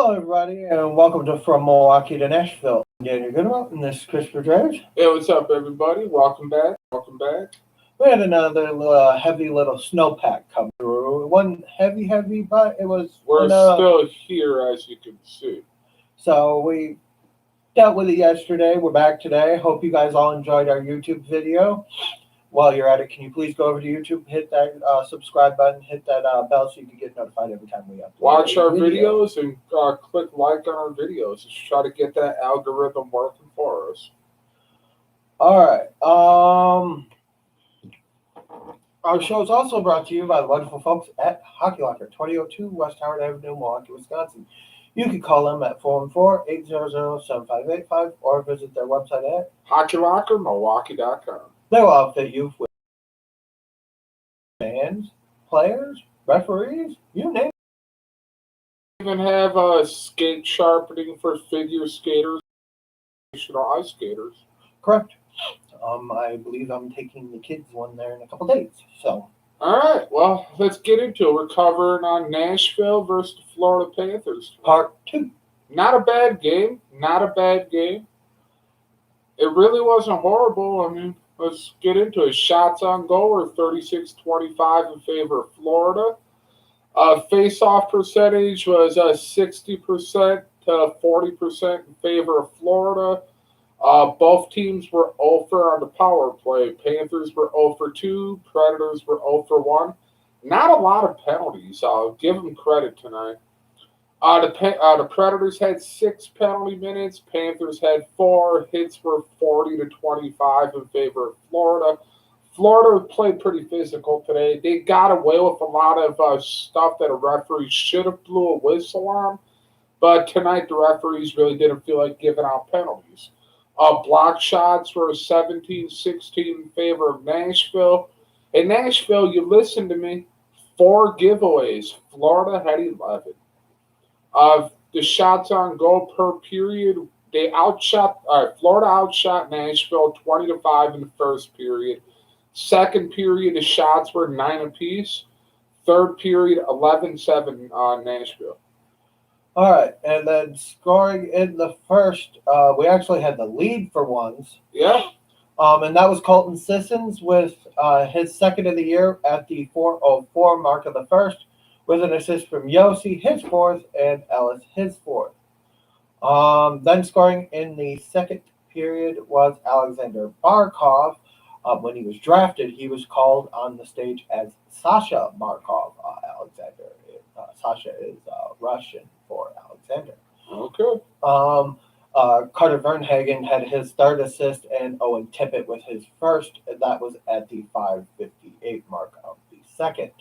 Hello, everybody, and welcome to From Milwaukee to Nashville. I'm Daniel Goodwell, and this is Christopher Drage. Hey, what's up, everybody? Welcome back. Welcome back. We had another heavy little snowpack come through. It wasn't heavy, but it was. We're still here, as you can see. So we dealt with it yesterday. We're back today. Hope you guys all enjoyed our YouTube video. While you're at it, can you please go over to YouTube, hit that subscribe button, hit that bell so you can get notified every time we upload. Watch our videos and click like on our videos. Just try to get that algorithm working for us. All right. Our show is also brought to you by the wonderful folks at Hockey Locker, 2002 West Howard Avenue, Milwaukee, Wisconsin. You can call them at 414-800-7585 or visit their website at HockeyLockerMilwaukee.com. They will outfit you with fans, players, referees, you name it. Even have skate sharpening for figure skaters or ice skaters. Correct. I believe I'm taking the kids one there in a couple days. So. All right, well, let's get into it. We're covering on Nashville versus the Florida Panthers. Part 2. Not a bad game. It really wasn't horrible. I mean, let's get into it. Shots on goal were 36-25 in favor of Florida. Face-off percentage was 60% to 40% in favor of Florida. Both teams were 0 for on the power play. Panthers were 0 for 2. Predators were 0 for 1. Not a lot of penalties. I'll give them credit tonight. The Predators had 6 penalty minutes. Panthers had 4. Hits were 40-25 in favor of Florida. Florida played pretty physical today. They got away with a lot of stuff that a referee should have blew a whistle on. But tonight the referees really didn't feel like giving out penalties. Block shots were 17-16 in favor of Nashville. In Nashville, you listen to me, 4 giveaways. Florida had 11. The shots on goal per period, Florida outshot Nashville 20-5 in the first period. Second period, the shots were 9 apiece. Third period, 11-7 Nashville. All right, and then scoring in the first, we actually had the lead for once. Yeah. And that was Colton Sissons with his second of the year at the 4:04 mark of the first, with an assist from Yossi, his fourth, and Ellis, his fourth. Then scoring in the second period was Alexander Barkov. When he was drafted, he was called on the stage as Sasha Barkov. Alexander. Sasha is Russian for Alexander. Okay. Carter Vernhagen had his third assist, and Owen Tippett with his first. That was at the 5:58 mark of the second.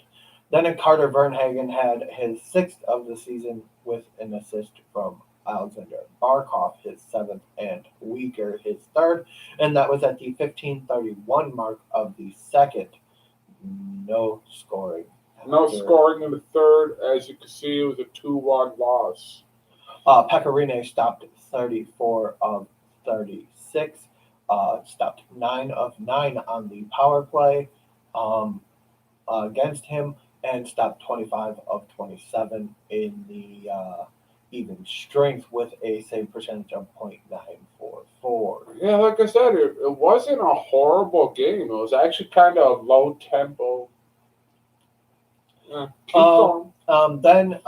Then Carter Vernhagen had his 6th of the season with an assist from Alexander Barkov, his 7th, and Weaker, his 3rd. And that was at the 15:31 mark of the second. No scoring. No scoring in the third. As you can see, it was a 2-1 loss. Pecorine stopped 34 of 36. Stopped 9 of 9 on the power play against him, and stopped 25 of 27 in the even strength with a save percentage of .944. Yeah, like I said, it wasn't a horrible game. It was actually kind of low tempo. Yeah, then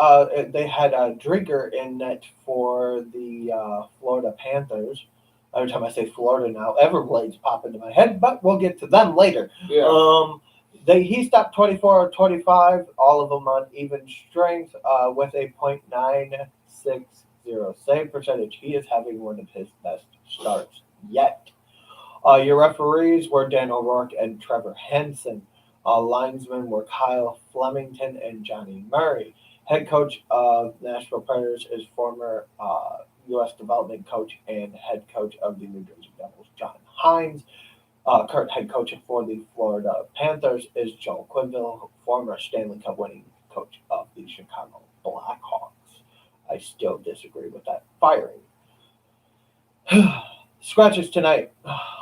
they had a Drinker in net for the Florida Panthers. Every time I say Florida now, Everblades pop into my head, but we'll get to them later. Yeah. He stopped 24 or 25, all of them on even strength with a .960 save percentage. He is having one of his best starts yet. Your referees were Dan O'Rourke and Trevor Henson. Linesmen were Kyle Flemington and Johnny Murray. Head coach of Nashville Predators is former U.S. development coach and head coach of the New Jersey Devils, John Hines. Current head coach for the Florida Panthers is Joel Quenneville, former Stanley Cup winning coach of the Chicago Blackhawks. I still disagree with that firing. Scratches tonight.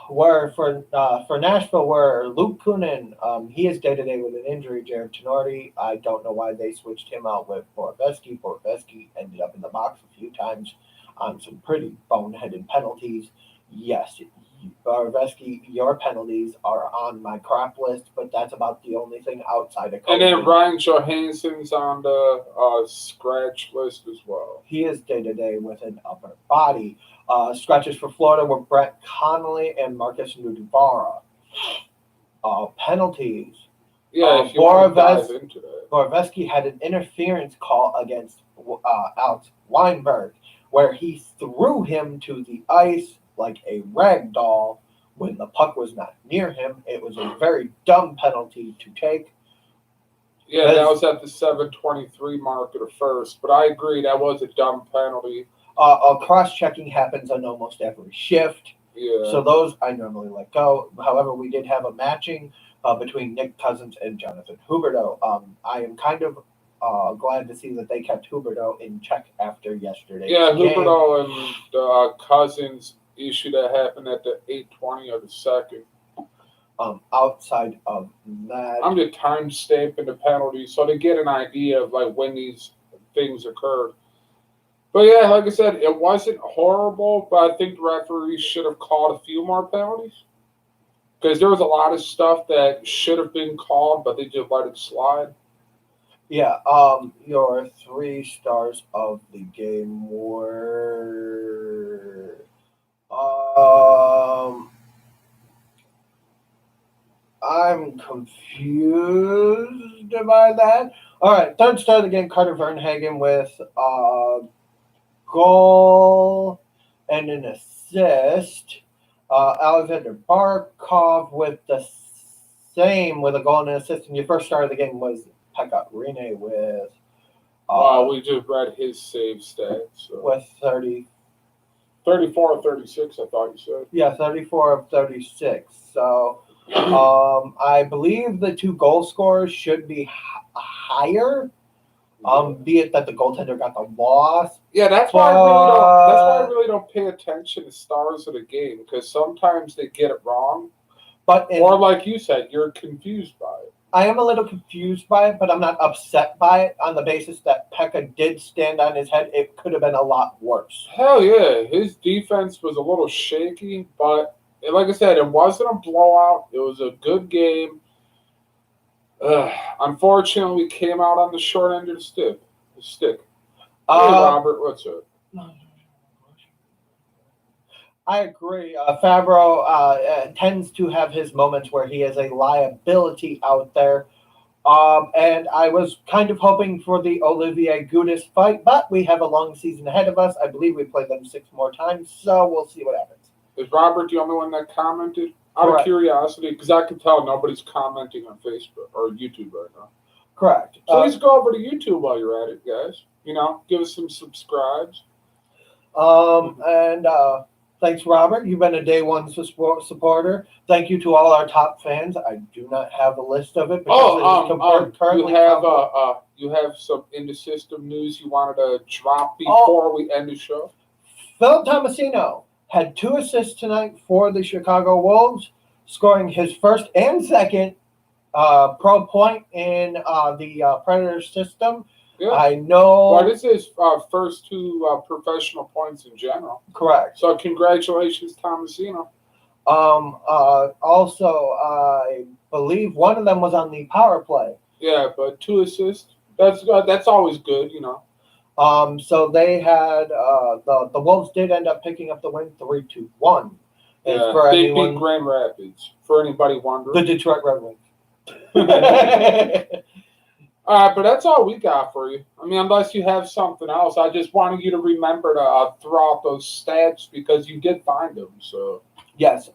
where for Nashville, where Luke Kunin, he is day to day with an injury. Jared Tenorti, I don't know why they switched him out with Boroveski. Boroveski ended up in the box a few times on some pretty boneheaded penalties. Yes, Boroveski, your penalties are on my crap list, but that's about the only thing outside of COVID. And then Ryan Johansson's on the scratch list as well. He is day to day with an upper body. Scratches for Florida were Brett Connolly and Marcus Nudivara. Penalties. Yeah, if you want to dive into that. Boroveski had an interference call against Alex Weinberg, where he threw him to the ice like a rag doll when the puck was not near him. It was a very dumb penalty to take. Yeah, that was at the 7:23 mark at the first, but I agree that was a dumb penalty. Cross-checking happens on almost every shift. Yeah. So those I normally let go. However, we did have a matching between Nick Cousins and Jonathan Huberdeau. I am kind of glad to see that they kept Huberdeau in check after yesterday's game. Huberdeau and Cousins issue that happened at the 8:20 of the second. Outside of that, I'm just time stamping the penalties so to get an idea of like when these things occurred. But yeah, like I said, it wasn't horrible, but I think the referees should have called a few more penalties because there was a lot of stuff that should have been called, but they just let it slide. Yeah. Your 3 stars of the game were I'm confused by that. All right, 3rd star of the game, Carter Vernhagen with goal and an assist. Alexander Barkov with the same, with a goal and an assist. And your 1st star of the game was Pekka Rinne with. We just read his save stats. So. With 34 or 36, I thought you said. Yeah, 34 of 36. So I believe the 2 goal scorers should be higher. Be it that the goaltender got the loss. Yeah, that's why I really don't pay attention to stars of the game because sometimes they get it wrong. Or like you said, you're confused by it. I am a little confused by it, but I'm not upset by it on the basis that Pekka did stand on his head. It could have been a lot worse. Hell yeah, his defense was a little shaky, but like I said, it wasn't a blowout. It was a good game. Unfortunately, we came out on the short end of the stick. Hey, Robert, what's up? I agree. Favreau tends to have his moments where he is a liability out there. And I was kind of hoping for the Olivier Gudis fight, but we have a long season ahead of us. I believe we play them 6 more times, so we'll see what happens. Is Robert the only one that commented? Out of curiosity, because I can tell nobody's commenting on Facebook or YouTube right now. Correct. Please go over to YouTube while you're at it, guys. Give us some subscribes. Thanks, Robert. You've been a day 1 supporter. Thank you to all our top fans. I do not have a list of it because you have some in the system news you wanted to drop before we end the show. Phil Tomasino had 2 assists tonight for the Chicago Wolves, scoring his 1st and 2nd pro point in the Predators system. Yeah. I know. Well, this is first 2 professional points in general. Correct. So congratulations, Tomasino. Also, I believe one of them was on the power play. Yeah, but 2 assists. That's always good, So they had the Wolves did end up picking up the win 3-1. Yeah, they beat Grand Rapids. For anybody wondering, the Detroit Red Wings. But that's all we got for you. I mean, unless you have something else, I just wanted you to remember to throw out those stats because you did find them. So yes,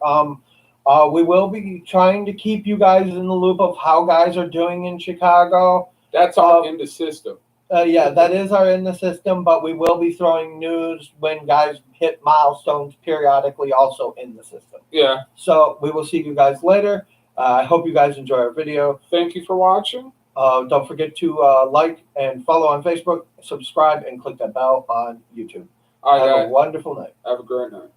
we will be trying to keep you guys in the loop of how guys are doing in Chicago. That's all in the system. Yeah, that is our in the system, but we will be throwing news when guys hit milestones periodically also in the system. Yeah. So we will see you guys later. I hope you guys enjoy our video. Thank you for watching. Don't forget to like and follow on Facebook, subscribe, and click that bell on YouTube. Have a wonderful night. Have a great night.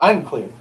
Unclear.